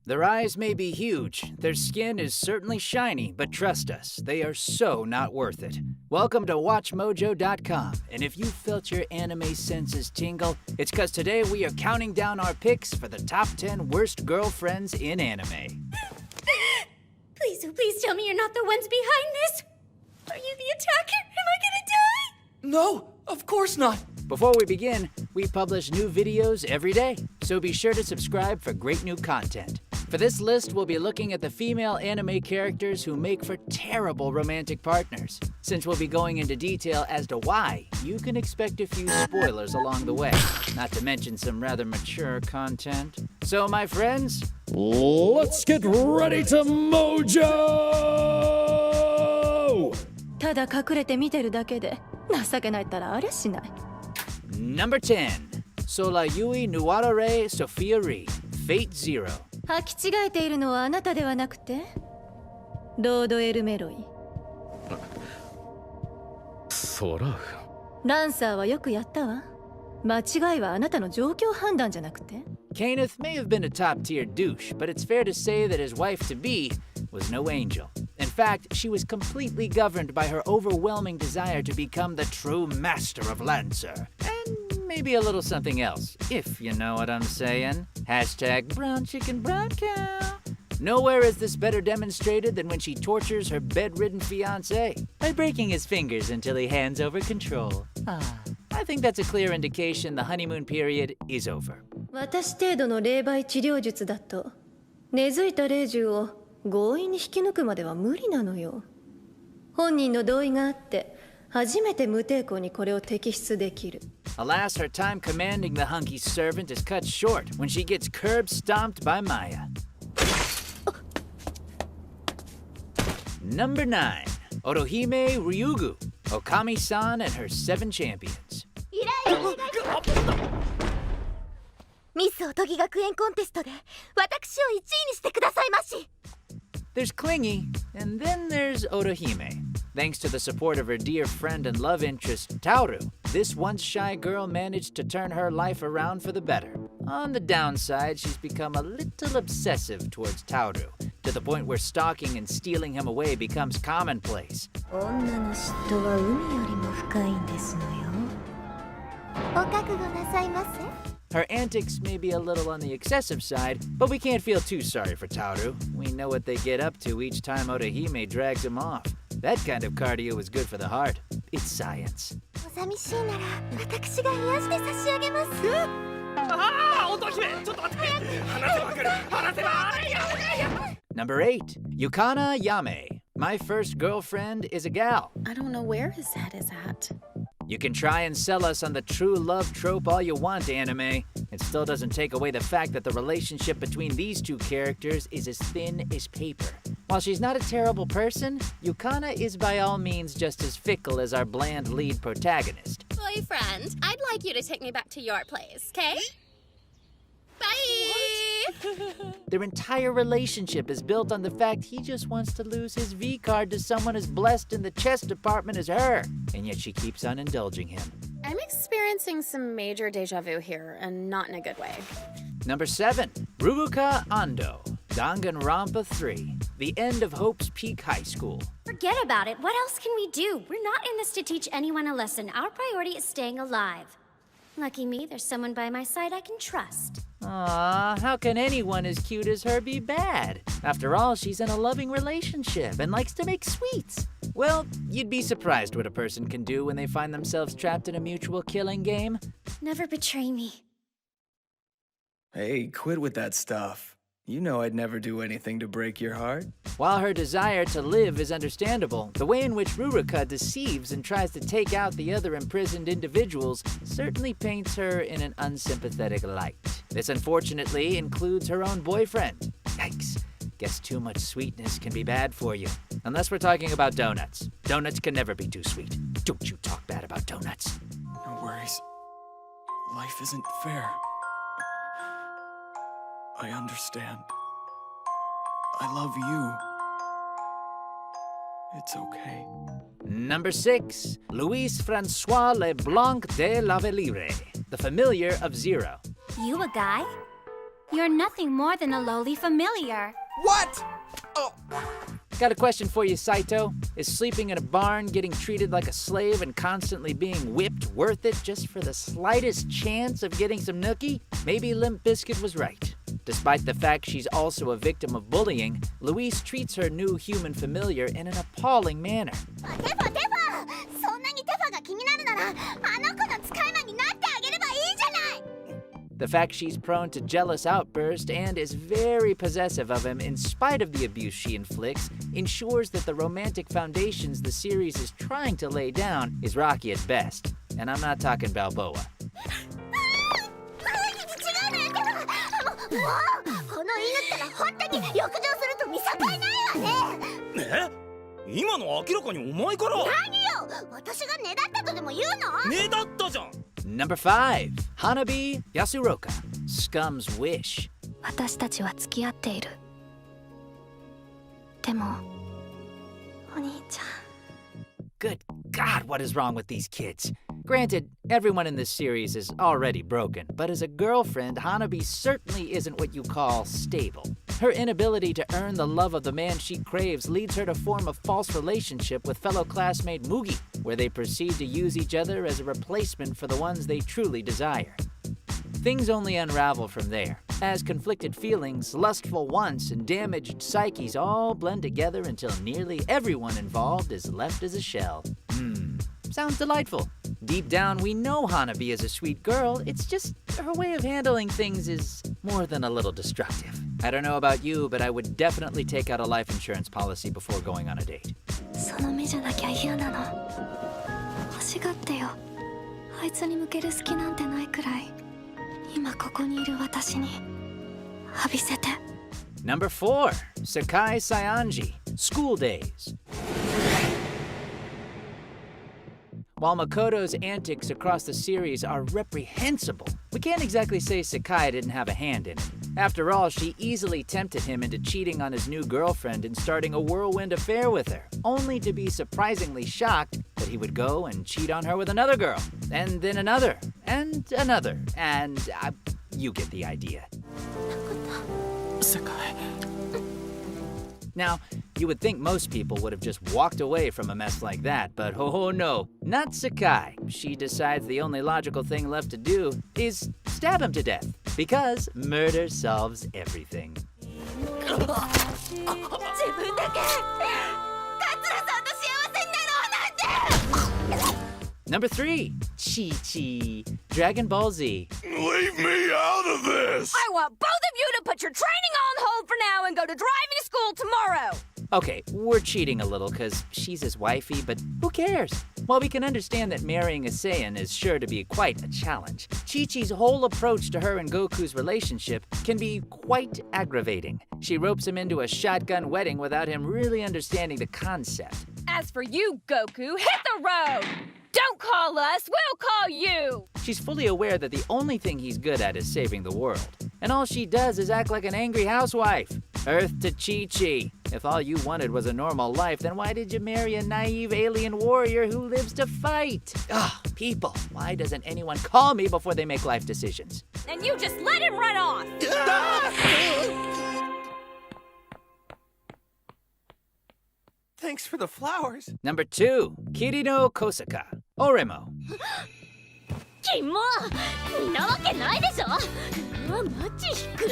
Their eyes may be huge, their skin is certainly shiny, but trust us, they are so not worth it. Welcome to WatchMojo.com, and if you felt your anime senses tingle, it's because today we are counting down our picks for the top 10 worst girlfriends in anime. Please, oh please tell me you're not the ones behind this. Are you the attacker? Am I gonna die? No, of course not. Before we begin, we publish new videos every day, so be sure to subscribe for great new content. For this list, we'll be looking at the female anime characters who make for terrible romantic partners. Since we'll be going into detail as to why, you can expect a few spoilers along the way, not to mention some rather mature content. So, my friends, let's get ready to mojo! ただ隠れて見てるだけで情けないったらありゃしない。Number 10, Sola Yui Nuarare Sophia Ri, Fate Zero. 履き違えているのはあなたではなくてロード・エルメロイ。そらランサーはよくやったわ。間違いはあなたの状況判断じゃなくて。 Kenneth may have been a top-tier douche, but it's fair to say that his wife-to-be was no angel. In fact, she was completely governed by her overwhelming desire to become the true master of Lancer. And maybe a little something else, if you know what I'm saying. Hashtag brown chicken brown cow. Nowhere is this better demonstrated than when she tortures her bedridden fiancé by breaking his fingers until he hands over control. I think that's a clear indication the honeymoon period is over. 私程度の霊媒治療術だと根付いた霊獣を強引に引き抜くまでは無理なのよ。本人の同意があって初めて無抵抗にこれを摘出できる。 Alas, her time commanding the hunky servant is cut short when she gets curb stomped by Maya. Number 9, Orohime Ryugu, Okami-san and her 7 champions. ミスおとぎ学園コンテストで私を1位にしてくださいまし。 There's Clingy, and then there's Orohime. Thanks to the support of her dear friend and love interest, Tauru, this once shy girl managed to turn her life around for the better. On the downside, she's become a little obsessive towards Tauru, to the point where stalking and stealing him away becomes commonplace. 女の嫉妬は海よりも深いんですのよ。お覚悟なさいませ。 Her antics may be a little on the excessive side, but we can't feel too sorry for Tauru. We know what they get up to each time Orohime drags him off. That kind of cardio is good for the heart. It's science. お寂しいなら私が癒して差し上げます。Number 8, Yukana Yame. My first girlfriend is a gal. I don't know where his head is at. You can try and sell us on the true love trope all you want, anime. It still doesn't take away the fact that the relationship between these two characters is as thin as paper. While she's not a terrible person, Yukana is by all means just as fickle as our bland lead protagonist. Boyfriend, I'd like you to take me back to your place, okay? Bye! Their entire relationship is built on the fact he just wants to lose his V card to someone as blessed in the chess department as her, and yet she keeps on indulging him. I'm experiencing some major deja vu here, and not in a good way. Number 7, Ruruka Ando, Danganronpa 3, The End of Hope's Peak High School. Forget about it. What else can we do? We're not in this to teach anyone a lesson. Our priority is staying alive. Lucky me, there's someone by my side I can trust. Aw, how can anyone as cute as her be bad? After all, she's in a loving relationship and likes to make sweets. Well, you'd be surprised what a person can do when they find themselves trapped in a mutual killing game. Never betray me. Hey, quit with that stuff. You know I'd never do anything to break your heart. While her desire to live is understandable, the way in which Ruruka deceives and tries to take out the other imprisoned individuals certainly paints her in an unsympathetic light. This unfortunately includes her own boyfriend. Yikes. Guess too much sweetness can be bad for you. Unless we're talking about donuts. Donuts can never be too sweet. Don't you talk bad about donuts. No worries. Life isn't fair. I understand. I love you. It's okay. Number 6, Luis Francois Leblanc de Lavelire, the familiar of Zero. You a guy? You're nothing more than a lowly familiar. What? Oh. Got a question for you, Saito. Is sleeping in a barn, getting treated like a slave, and constantly being whipped worth it just for the slightest chance of getting some nookie? Maybe Limp Bizkit was right. Despite the fact she's also a victim of bullying, Louise treats her new human familiar in an appalling manner. そんなにテファが気になるなら、あの子の使い魔になってあげればいいじゃない。The fact she's prone to jealous outbursts and is very possessive of him in spite of the abuse she inflicts ensures that the romantic foundations the series is trying to lay down is rocky at best. And I'm not talking Balboa. この犬ったら本当に浴場すると見境ないわね。今の明らかにお前から。何よ、私がねだったとでも言うの？ねだったじゃん。Number 5, Hanabi Yasuroka, Scum's Wish. 私たちは付き合っている。でも、お兄ちゃん。Good God, what is wrong with these kids? Granted, everyone in this series is already broken, but as a girlfriend, Hanabi certainly isn't what you call stable. Her inability to earn the love of the man she craves leads her to form a false relationship with fellow classmate Mugi, where they proceed to use each other as a replacement for the ones they truly desire. Things only unravel from there, as conflicted feelings, lustful wants, and damaged psyches all blend together until nearly everyone involved is left as a shell. Sounds delightful. Deep down, we know Hanabi is a sweet girl. It's just her way of handling things is more than a little destructive. I don't know about you, but I would definitely take out a life insurance policy before going on a date. その目じゃなきゃ嫌なの。欲しがってよ。あいつに向ける隙なんてないくらい。今ここにいる私に浴びせて。Number 4, Sakai Sayanji, School Days. While Makoto's antics across the series are reprehensible, we can't exactly say Sakai didn't have a hand in it. After all, she easily tempted him into cheating on his new girlfriend and starting a whirlwind affair with her, only to be surprisingly shocked that he would go and cheat on her with another girl, and then another, and another, and you get the idea. Sakai. Now, you would think most people would have just walked away from a mess like that, but oh no, not Sakai. She decides the only logical thing left to do is stab him to death, because murder solves everything. Number 3, Chi-Chi, Dragon Ball Z. Leave me out of this! I want both of you to put your training on hold for now and go to driving school tomorrow! Okay, we're cheating a little because she's his wifey, but who cares? While we can understand that marrying a Saiyan is sure to be quite a challenge, Chi-Chi's whole approach to her and Goku's relationship can be quite aggravating. She ropes him into a shotgun wedding without him really understanding the concept. As for you, Goku, hit the road! Don't call us, we'll call you! She's fully aware that the only thing he's good at is saving the world. And all she does is act like an angry housewife. Earth to Chi-Chi. If all you wanted was a normal life, then why did you marry a naive alien warrior who lives to fight? Ugh, people, why doesn't anyone call me before they make life decisions? And you just let him run off! Thanks for the flowers. Number 2, Kirino Kosaka, Oremo. キモんなわけないでしょ。マジ引く。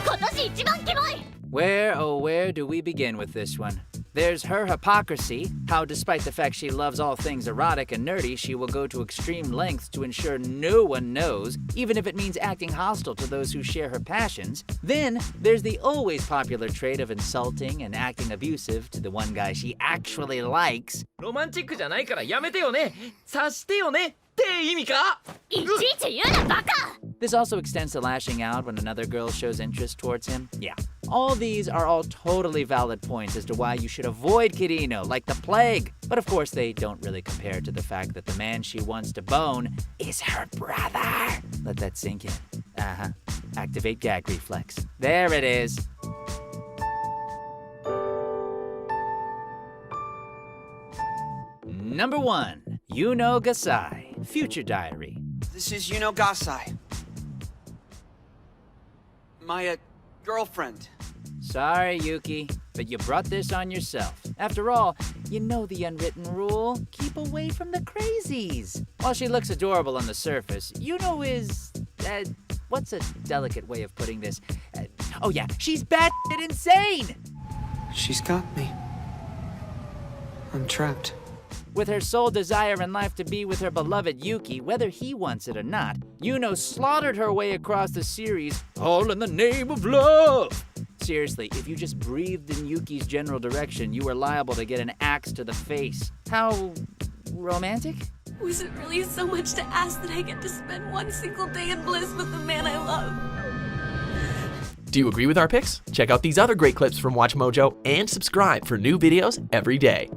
今年一番キモい。 Where, oh where do we begin with this one? There's her hypocrisy, how despite the fact she loves all things erotic and nerdy, she will go to extreme lengths to ensure no one knows, even if it means acting hostile to those who share her passions. Then there's the always popular trait of insulting and acting abusive to the one guy she actually likes. ロマンチックじゃないからやめてよね。察してよねって意味か。いちいち言うなバカ。 This also extends to lashing out when another girl shows interest towards him. Yeah, all these are all totally valid points as to why you should avoid Kirino like the plague. But of course, they don't really compare to the fact that the man she wants to bone is her brother. Let that sink in. Activate gag reflex. There it is. Number 1, Yuno Gasai, Future Diary. This is Yuno Gasai. my girlfriend. Sorry, Yuki, but you brought this on yourself. After all, you know the unwritten rule. Keep away from the crazies. While she looks adorable on the surface, Yuno is... what's a delicate way of putting this? Oh yeah, she's batshit insane! She's got me. I'm trapped. With her sole desire in life to be with her beloved Yuki, whether he wants it or not, Yuno slaughtered her way across the series, all in the name of love! Seriously, if you just breathed in Yuki's general direction, you were liable to get an axe to the face. How... romantic? Was it really so much to ask that I get to spend one single day in bliss with the man I love? Do you agree with our picks? Check out these other great clips from WatchMojo and subscribe for new videos every day.